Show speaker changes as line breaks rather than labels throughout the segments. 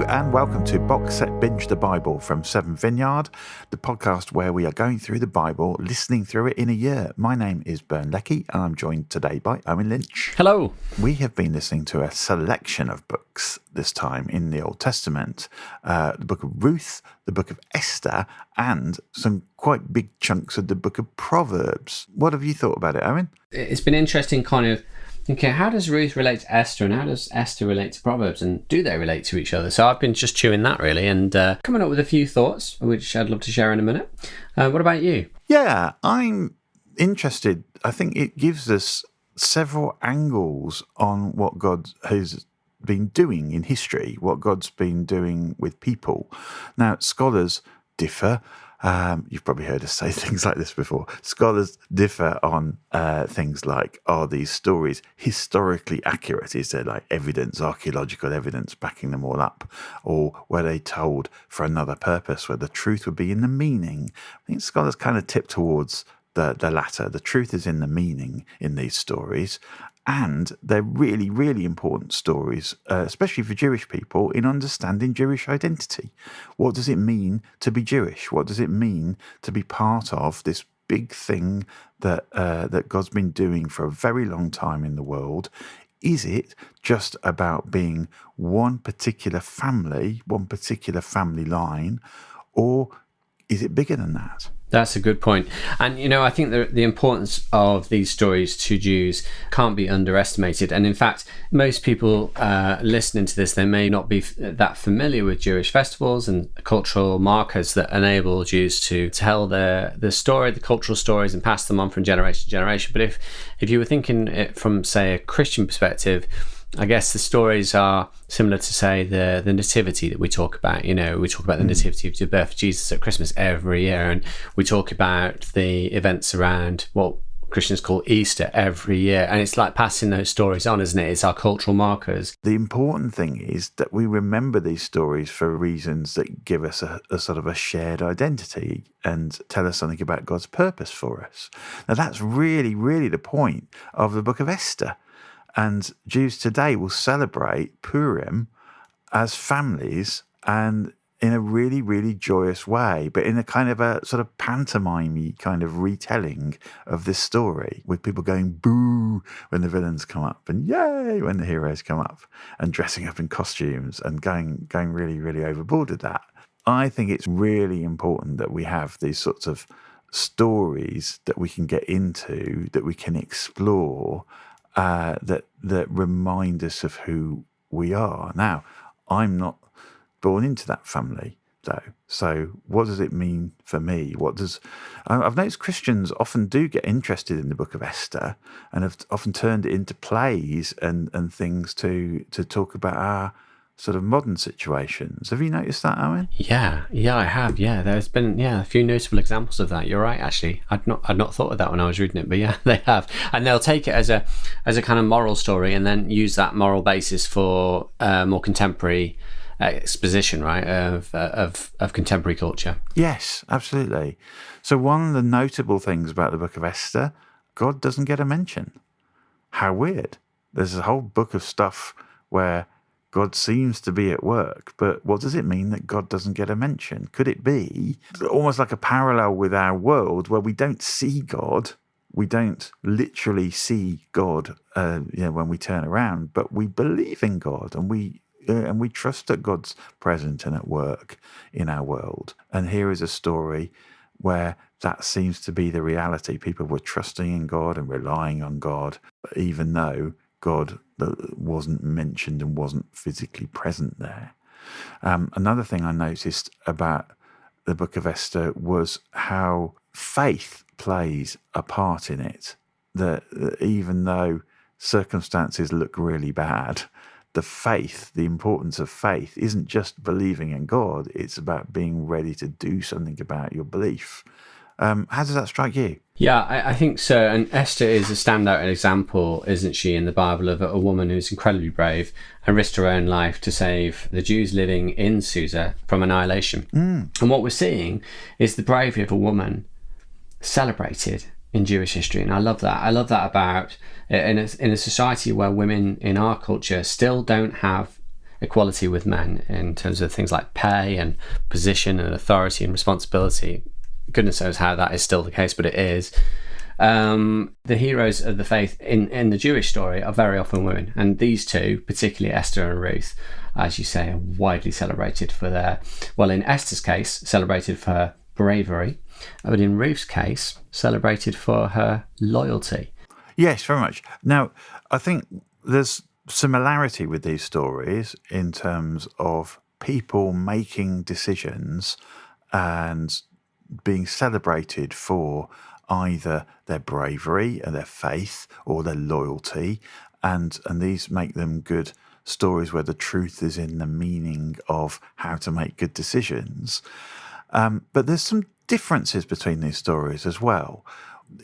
and welcome to Boxset, Binge the Bible from Seven Vineyard, the podcast where we are going through the Bible, listening through it in a year. My name is Bern, Leckie, and I'm joined today by Owen, Lynch.
Hello.
We have been listening to a selection of books this time in the Old Testament, the book of Ruth, the book of Esther, and some quite big chunks of the book of Proverbs. What have you thought about it, Owen?
It's been interesting kind of thinking, how does Ruth relate to Esther and how does Esther relate to Proverbs, and do they relate to each other? So I've been just chewing that really and coming up with a few thoughts, which I'd love to share in a minute. What about you?
Yeah, I'm interested. I think it gives us several angles on what God has been doing in history, what God's been doing with people. Now, scholars differ. You've probably heard us say things like this before. Scholars differ on things like, are these stories historically accurate? Is there like evidence, archaeological evidence backing them all up? Or were they told for another purpose where the truth would be in the meaning? I think scholars kind of tip towards the latter. The truth is in the meaning in these stories. And they're really, really important stories, especially for Jewish people, in understanding Jewish identity. What does it mean to be Jewish? What does it mean to be part of this big thing that God's been doing for a very long time in the world? Is it just about being one particular family line, or is it bigger than that?
That's a good point. And, I think the importance of these stories to Jews can't be underestimated. And in fact, most people listening to this, they may not be that familiar with Jewish festivals and cultural markers that enable Jews to tell the story, the cultural stories, and pass them on from generation to generation. But if you were thinking it from, say, a Christian perspective, I guess the stories are similar to, say, the nativity that we talk about. We talk about the nativity of the birth of Jesus at Christmas every year, and we talk about the events around what Christians call Easter every year. And it's like passing those stories on, isn't it? It's our cultural markers.
The important thing is that we remember these stories for reasons that give us a sort of a shared identity and tell us something about God's purpose for us. Now, that's really, really the point of the book of Esther. And Jews today will celebrate Purim as families and in a really, really joyous way, but in a kind of a sort of pantomime-y kind of retelling of this story, with people going boo when the villains come up and yay when the heroes come up, and dressing up in costumes and going really, really overboard with that. I think it's really important that we have these sorts of stories that we can get into, that we can explore, that remind us of who we are. Now, I'm not born into that family, though. So what does it mean for me? I've noticed Christians often do get interested in the book of Esther and have often turned it into plays and things to talk about our sort of modern situations. Have you noticed that, Owen?
Yeah, I have. Yeah, there's been a few notable examples of that. You're right, actually. I'd not thought of that when I was reading it, but yeah, they have. And they'll take it as a kind of moral story and then use that moral basis for more contemporary exposition, right, of contemporary culture.
Yes, absolutely. So one of the notable things about the book of Esther, God doesn't get a mention. How weird. There's a whole book of stuff where God seems to be at work, but what does it mean that God doesn't get a mention? Could it be almost like a parallel with our world where we don't see God? We don't literally see God when we turn around, but we believe in God and we trust that God's present and at work in our world. And here is a story where that seems to be the reality. People were trusting in God and relying on God, even though God wasn't mentioned and wasn't physically present there. Another thing I noticed about the book of Esther was how faith plays a part in it. That even though circumstances look really bad, the importance of faith isn't just believing in God, it's about being ready to do something about your belief. How does that strike you?
Yeah, I think so. And Esther is a standout example, isn't she, in the Bible, of a woman who's incredibly brave and risked her own life to save the Jews living in Susa from annihilation. And what we're seeing is the bravery of a woman celebrated in Jewish history. And I love that. I love that about in a society where women in our culture still don't have equality with men in terms of things like pay and position and authority and responsibility. Goodness knows how that is still the case, but it is. The heroes of the faith in the Jewish story are very often women, and these two, particularly Esther and Ruth, as you say, are widely celebrated for their, well, in Esther's case, celebrated for her bravery, but in Ruth's case, celebrated for her loyalty.
Yes, very much. Now, I think there's similarity with these stories in terms of people making decisions and being celebrated for either their bravery and their faith or their loyalty, and these make them good stories where the truth is in the meaning of how to make good decisions. But there's some differences between these stories as well.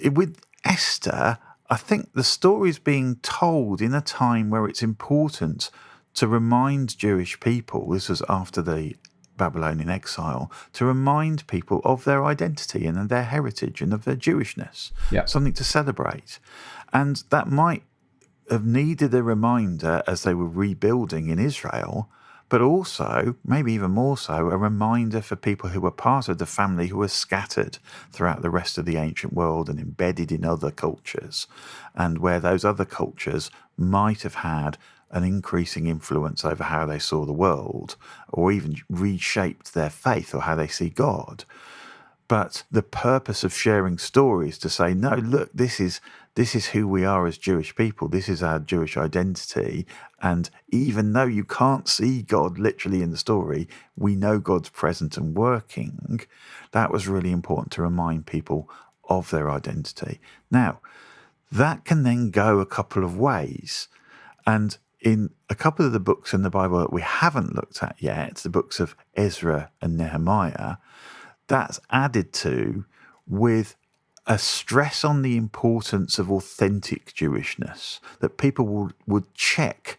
With Esther, I think the story is being told in a time where it's important to remind Jewish people, this was after the Babylonian exile, to remind people of their identity and of their heritage and of their Jewishness, something to celebrate. And that might have needed a reminder as they were rebuilding in Israel, but also, maybe even more so, a reminder for people who were part of the family who were scattered throughout the rest of the ancient world and embedded in other cultures, and where those other cultures might have had an increasing influence over how they saw the world, or even reshaped their faith or how they see God. But the purpose of sharing stories to say, no, look, this is who we are as Jewish people. This is our Jewish identity. And even though you can't see God literally in the story, we know God's present and working. That was really important to remind people of their identity. Now, that can then go a couple of ways. And in a couple of the books in the Bible that we haven't looked at yet, the books of Ezra and Nehemiah, that's added to with a stress on the importance of authentic Jewishness, that people would check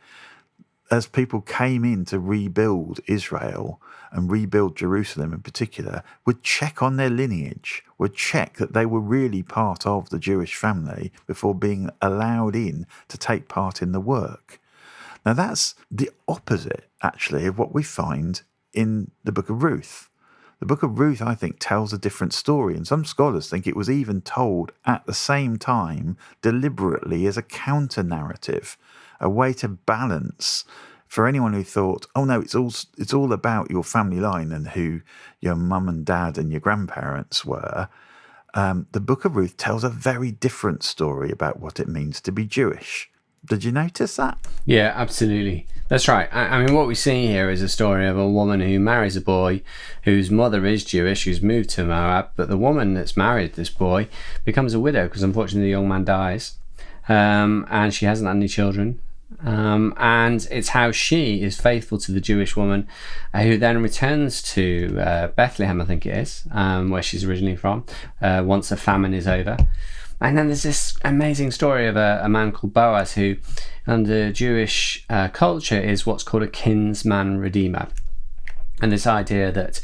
as people came in to rebuild Israel and rebuild Jerusalem in particular, would check on their lineage, would check that they were really part of the Jewish family before being allowed in to take part in the work. Now that's the opposite, actually, of what we find in the book of Ruth. The book of Ruth, I think, tells a different story, and some scholars think it was even told at the same time deliberately as a counter-narrative, a way to balance for anyone who thought, oh no, it's all about your family line and who your mum and dad and your grandparents were. The book of Ruth tells a very different story about what it means to be Jewish. Did you notice that?
Yeah, absolutely. That's right. I mean, what we see here is a story of a woman who marries a boy whose mother is Jewish, who's moved to Moab, but the woman that's married this boy becomes a widow because unfortunately the young man dies, and she hasn't had any children. And it's how she is faithful to the Jewish woman who then returns to Bethlehem, I think it is, where she's originally from, once the famine is over. And then there's this amazing story of a man called Boaz who, under Jewish culture, is what's called a kinsman redeemer. And this idea that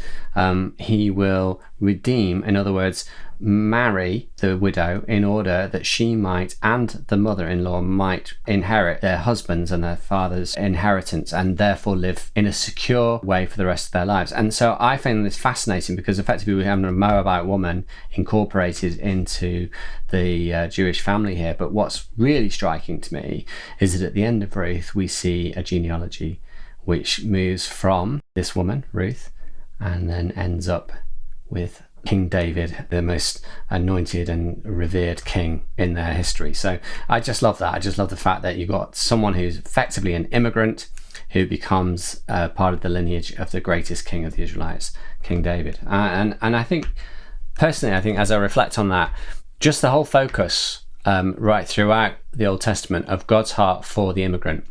he will redeem, in other words, marry the widow in order that she might, and the mother-in-law might, inherit their husband's and their father's inheritance and therefore live in a secure way for the rest of their lives. And so I find this fascinating because effectively we have a Moabite woman incorporated into the Jewish family here. But what's really striking to me is that at the end of Ruth we see a genealogy which moves from this woman, Ruth, and then ends up with King David, the most anointed and revered king in their history. So I just love that. I just love the fact that you've got someone who's effectively an immigrant who becomes part of the lineage of the greatest king of the Israelites, King David. And I think, personally, I think as I reflect on that, just the whole focus right throughout the Old Testament of God's heart for the immigrant,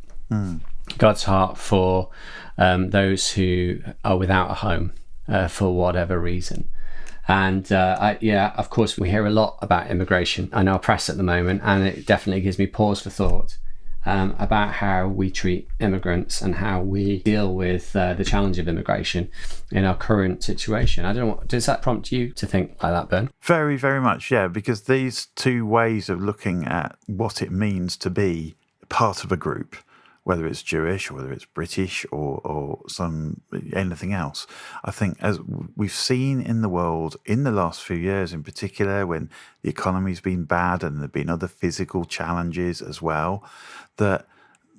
God's heart for those who are without a home for whatever reason. And of course, we hear a lot about immigration in our press at the moment, and it definitely gives me pause for thought about how we treat immigrants and how we deal with the challenge of immigration in our current situation. I don't know, does that prompt you to think like that, Bern?
Very, very much, yeah, because these two ways of looking at what it means to be part of a group, whether it's Jewish or whether it's British or anything else. I think as we've seen in the world in the last few years in particular, when the economy's been bad and there have been other physical challenges as well, that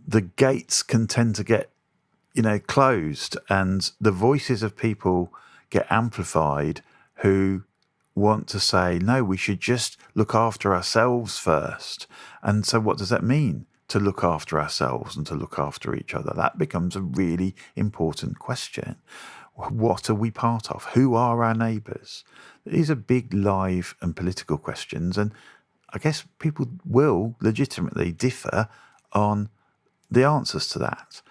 the gates can tend to get closed, and the voices of people get amplified who want to say, no, we should just look after ourselves first. And so what does that mean, to look after ourselves and to look after each other? That becomes a really important question. What are we part of? Who are our neighbours? These are big, live and political questions, and I guess people will legitimately differ on the answers to that.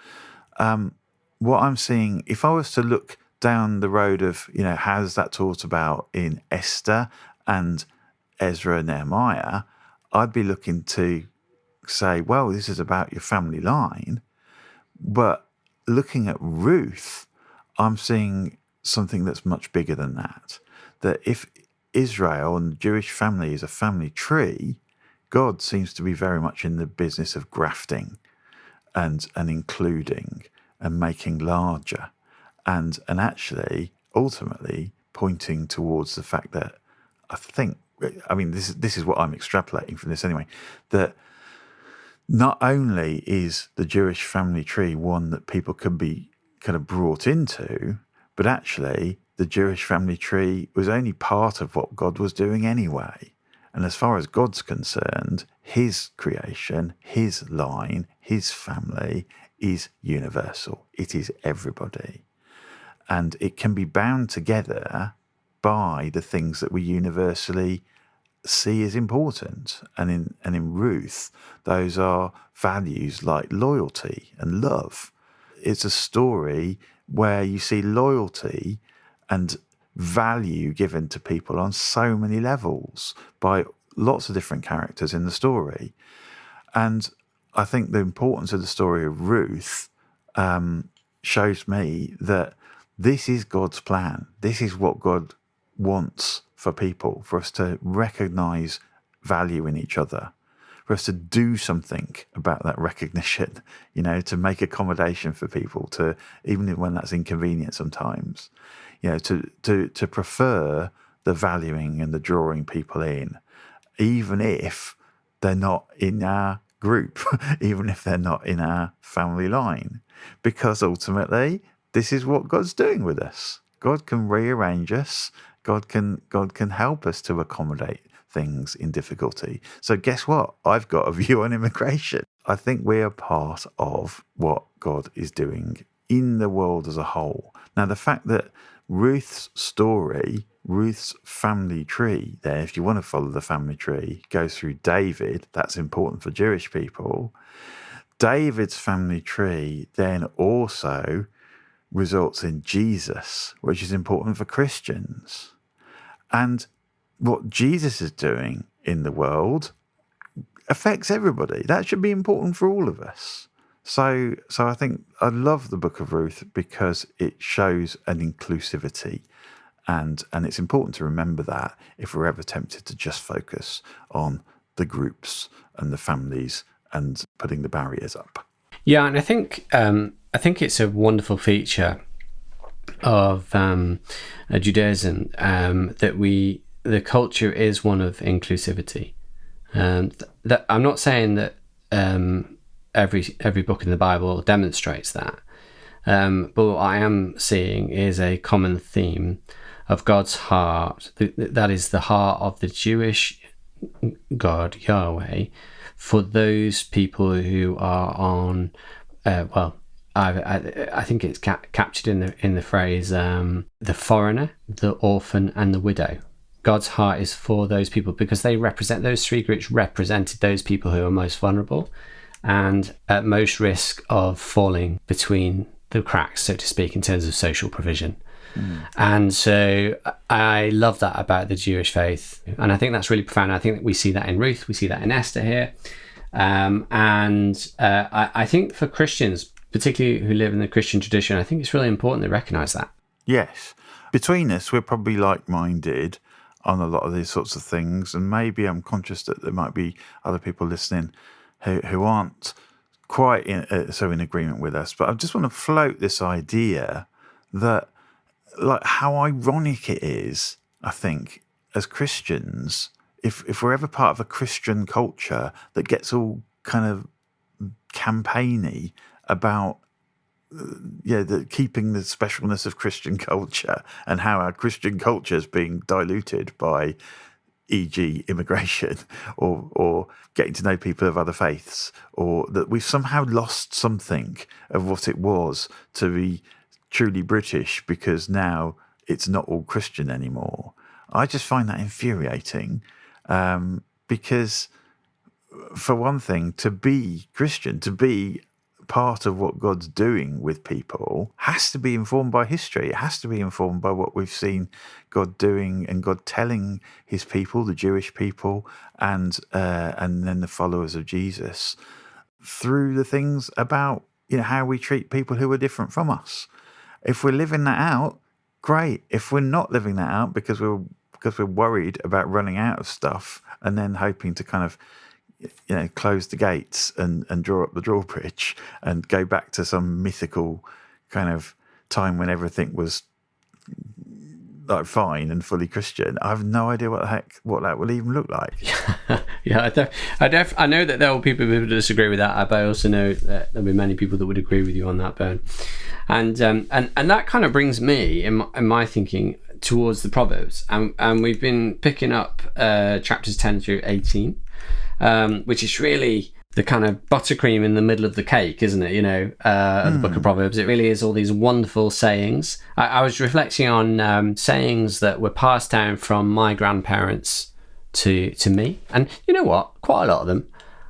What I'm seeing, if I was to look down the road of, how's that taught about in Esther and Ezra and Nehemiah, I'd be looking to say, well, this is about your family line. But looking at Ruth, I'm seeing something that's much bigger than that. That if Israel and the Jewish family is a family tree, God seems to be very much in the business of grafting and including and making larger. And actually, ultimately, pointing towards the fact that this is what I'm extrapolating from this anyway, that not only is the Jewish family tree one that people can be kind of brought into, but actually the Jewish family tree was only part of what God was doing anyway. And as far as God's concerned, his creation, his line, his family is universal. It is everybody. And it can be bound together by the things that we universally see as important. And in Ruth, those are values like loyalty and love. It's a story where you see loyalty and value given to people on so many levels by lots of different characters in the story. And I think the importance of the story of Ruth shows me that this is God's plan. This is what God wants for people, for us to recognize value in each other, for us to do something about that recognition, to make accommodation for people, to even when that's inconvenient sometimes, to prefer the valuing and the drawing people in, even if they're not in our group, even if they're not in our family line, because ultimately this is what God's doing with us. God can rearrange us. God can help us to accommodate things in difficulty. So guess what? I've got a view on immigration. I think we are part of what God is doing in the world as a whole. Now, the fact that Ruth's story, Ruth's family tree there, if you want to follow the family tree, goes through David, that's important for Jewish people. David's family tree then also results in Jesus, which is important for Christians. And what Jesus is doing in the world affects everybody. That should be important for all of us. So I think I love the book of Ruth because it shows an inclusivity. And it's important to remember that if we're ever tempted to just focus on the groups and the families and putting the barriers up.
Yeah, and I think it's a wonderful feature of Judaism that the culture is one of inclusivity. That I'm not saying that every book in the Bible demonstrates that, but what I am seeing is a common theme of God's heart. That is the heart of the Jewish God Yahweh for those people who are on. I think it's captured in the phrase the foreigner, the orphan, and the widow. God's heart is for those people because they represent, those three groups represented those people who are most vulnerable and at most risk of falling between the cracks, so to speak, in terms of social provision. And so I love that about the Jewish faith, and I think that's really profound. I think that we see that in Ruth, we see that in Esther here, I think for Christians, particularly who live in the Christian tradition, I think it's really important to recognise that.
Yes. Between us, we're probably like-minded on a lot of these sorts of things, and maybe I'm conscious that there might be other people listening who aren't quite in agreement with us, but I just want to float this idea that, like, how ironic it is, I think, as Christians, if we're ever part of a Christian culture that gets all kind of campaigny about keeping the specialness of Christian culture and how our Christian culture is being diluted by, e.g., immigration or getting to know people of other faiths, or that we've somehow lost something of what it was to be truly British because now it's not all Christian anymore. I just find that infuriating, because, for one thing, to be Christian, to be part of what God's doing with people, has to be informed by history. It has to be informed by what we've seen God doing and God telling his people, the Jewish people, and then the followers of Jesus, through the things about, how we treat people who are different from us. If we're living that out, great. If we're not living that out because we're worried about running out of stuff and then hoping to kind of close the gates and draw up the drawbridge and go back to some mythical kind of time when everything was like fine and fully Christian, I have no idea what that will even look like.
Yeah, I know that there will be people who disagree with that, but I also know that there'll be many people that would agree with you on that, Bern. And that kind of brings me in my thinking towards the Proverbs, and we've been picking up chapters 10 through 18. Which is really the kind of buttercream in the middle of the cake, isn't it? Of the book of Proverbs. It really is all these wonderful sayings. I was reflecting on sayings that were passed down from my grandparents to me. And you know what? Quite a lot of them,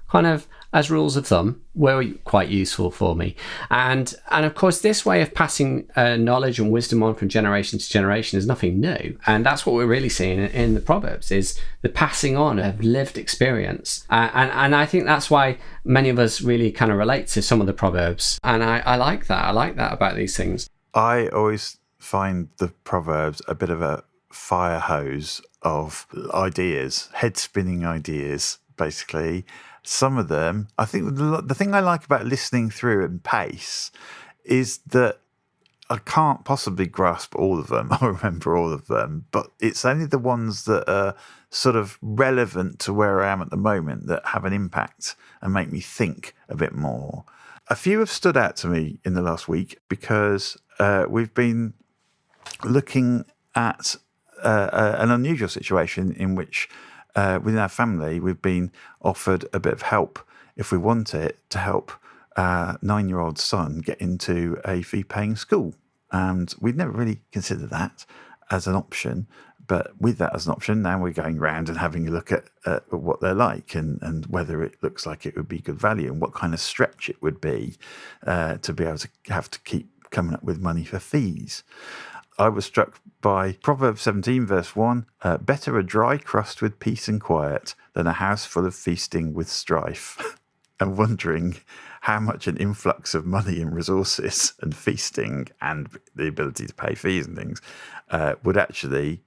kind of as rules of thumb, were quite useful for me. And of course, this way of passing knowledge and wisdom on from generation to generation is nothing new. And that's what we're really seeing in the Proverbs, is the passing on of lived experience. And I think that's why many of us really kind of relate to some of the Proverbs. And I like that. I like that about these things.
I always find the Proverbs a bit of a fire hose of ideas, head-spinning ideas, basically. Some of them, I think the thing I like about listening through in pace is that I can't possibly grasp all of them. I remember all of them, but it's only the ones that are sort of relevant to where I am at the moment that have an impact and make me think a bit more. A few have stood out to me in the last week because we've been looking at an unusual situation in which within our family, we've been offered a bit of help, if we want it, to help our 9-year-old son get into a fee-paying school. And we'd never really considered that as an option. But with that as an option, now we're going around and having a look at what they're like and whether it looks like it would be good value and what kind of stretch it would be to be able to have to keep coming up with money for fees. I was struck by Proverbs 17, verse 1, better a dry crust with peace and quiet than a house full of feasting with strife. And wondering how much an influx of money and resources and feasting and the ability to pay fees and things would actually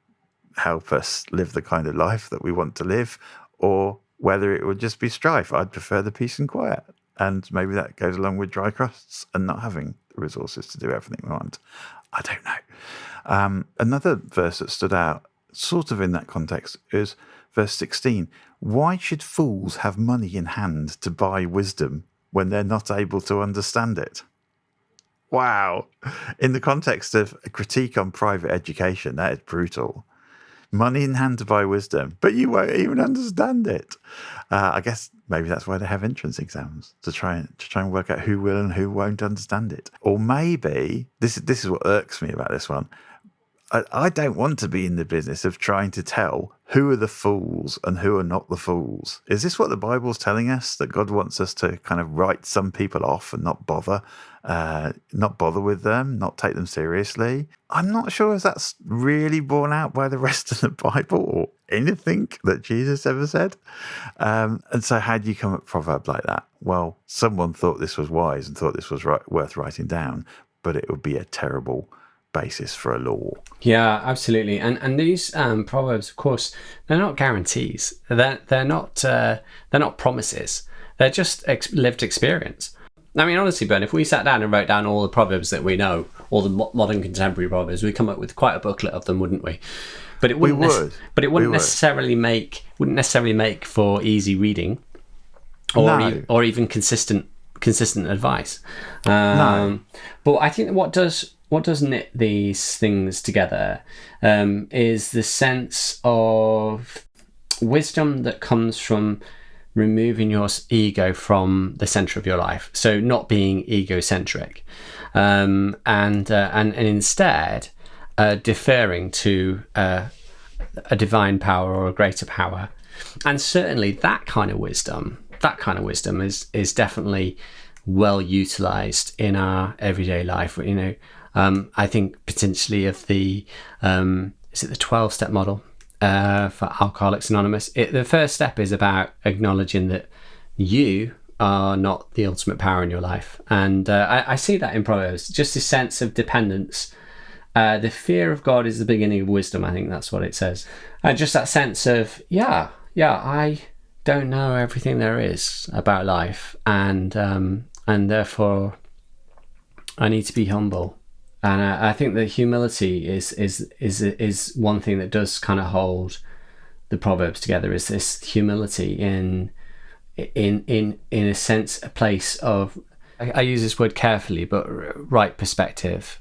help us live the kind of life that we want to live, or whether it would just be strife. I'd prefer the peace and quiet. And maybe that goes along with dry crusts and not having the resources to do everything we want. I don't know. Another verse that stood out, sort of in that context, is verse 16. Why should fools have money in hand to buy wisdom when they're not able to understand it? Wow. In the context of a critique on private education, that is brutal. Money in hand to buy wisdom, but you won't even understand it. I guess maybe that's why they have entrance exams, to try and work out who will and who won't understand it. Or maybe this is what irks me about this one. I don't want to be in the business of trying to tell who are the fools and who are not the fools. Is this what the Bible's telling us? That God wants us to kind of write some people off and not bother with them, not take them seriously? I'm not sure if that's really borne out by the rest of the Bible or anything that Jesus ever said. And so how do you come up with a proverb like that? Well, someone thought this was wise and thought this was worth writing down, but it would be a terrible basis for a law.
Yeah, absolutely. And these proverbs, of course, they're not guarantees. They're not promises. They're just lived experience. I mean, honestly, Ben, if we sat down and wrote down all the Proverbs that we know, all the modern contemporary Proverbs, we'd come up with quite a booklet of them, wouldn't we? But it wouldn't. But it wouldn't necessarily make for easy reading, or even consistent advice.
No.
But I think what does knit these things together is the sense of wisdom that comes from removing your ego from the center of your life. So not being egocentric, and instead deferring to a divine power or a greater power. And certainly that kind of wisdom is definitely well utilized in our everyday life. I think potentially of the is it the 12-step model for Alcoholics Anonymous? The first step is about acknowledging that you are not the ultimate power in your life, and I see that in Proverbs. Just this sense of dependence. The fear of God is the beginning of wisdom. I think that's what it says. Just that sense of I don't know everything there is about life, and therefore I need to be humble. And I think that humility is one thing that does kind of hold the Proverbs together. Is this humility in a sense, a place of, I use this word carefully, but right perspective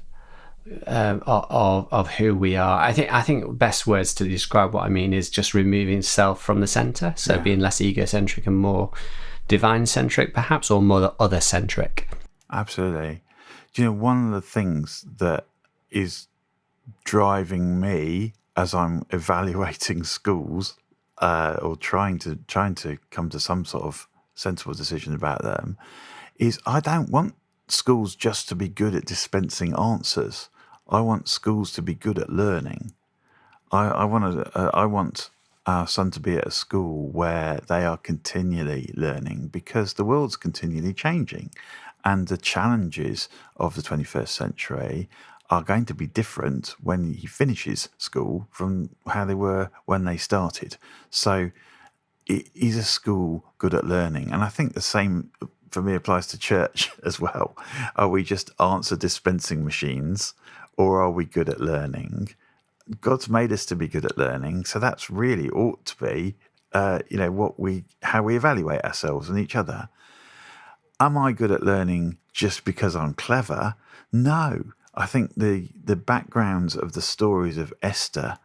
of who we are. I think best words to describe what I mean is just removing self from the center. So being less egocentric and more divine centric, perhaps, or more other centric.
Absolutely. Do you know, one of the things that is driving me as I'm evaluating schools, or trying to come to some sort of sensible decision about them, is I don't want schools just to be good at dispensing answers. I want schools to be good at learning. I want our son to be at a school where they are continually learning, because the world's continually changing, and the challenges of the 21st century are going to be different when he finishes school from how they were when they started. So is a school good at learning? And I think the same for me applies to church as well. Are we just answer dispensing machines, or are we good at learning? God's made us to be good at learning, so that's really ought to be how we evaluate ourselves and each other. Am I good at learning just because I'm clever? No. I think the backgrounds of the stories of Esther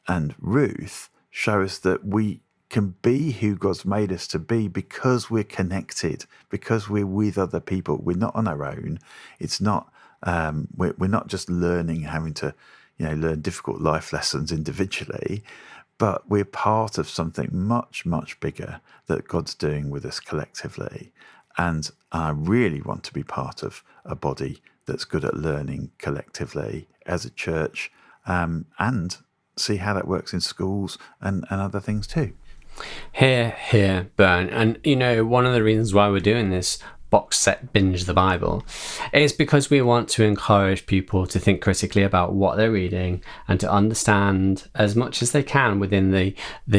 and Ruth show us that we can be who God's made us to be because we're connected, because we're with other people. We're not on our own. It's not we're not just learning, having to learn difficult life lessons individually, but we're part of something much, much bigger that God's doing with us collectively. And I really want to be part of a body that's good at learning collectively as a church, and see how that works in schools and other things too.
Here, Bern. And, one of the reasons why we're doing this Boxset Binge the Bible is because we want to encourage people to think critically about what they're reading and to understand as much as they can within the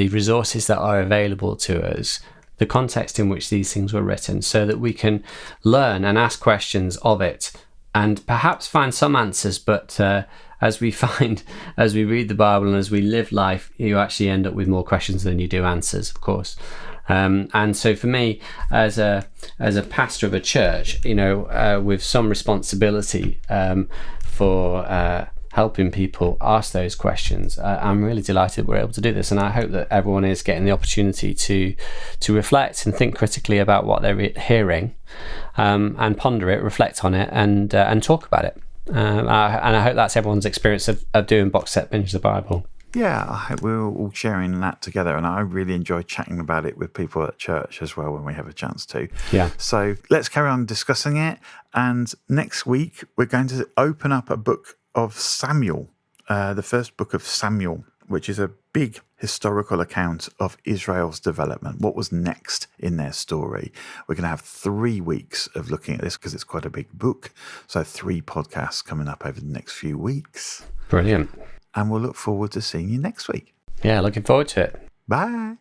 resources that are available to us, the context in which these things were written, so that we can learn and ask questions of it and perhaps find some answers. But as we read the Bible and as we live life, you actually end up with more questions than you do answers, of course. And so for me, as a pastor of a church, with some responsibility for helping people ask those questions, I'm really delighted we're able to do this, and I hope that everyone is getting the opportunity to reflect and think critically about what they're hearing, and ponder it, reflect on it, and talk about it. And I hope that's everyone's experience of doing Boxset Binge the Bible.
Yeah, I hope we're all sharing that together, and I really enjoy chatting about it with people at church as well when we have a chance to.
Yeah.
So let's carry on discussing it, and next week we're going to open up a book of Samuel, the first book of Samuel, which is a big historical account of Israel's development, what was next in their story. We're going to have 3 weeks of looking at this because it's quite a big book, so 3 podcasts coming up over the next few weeks.
Brilliant.
And we'll look forward to seeing you next week.
Yeah, looking forward to it.
Bye.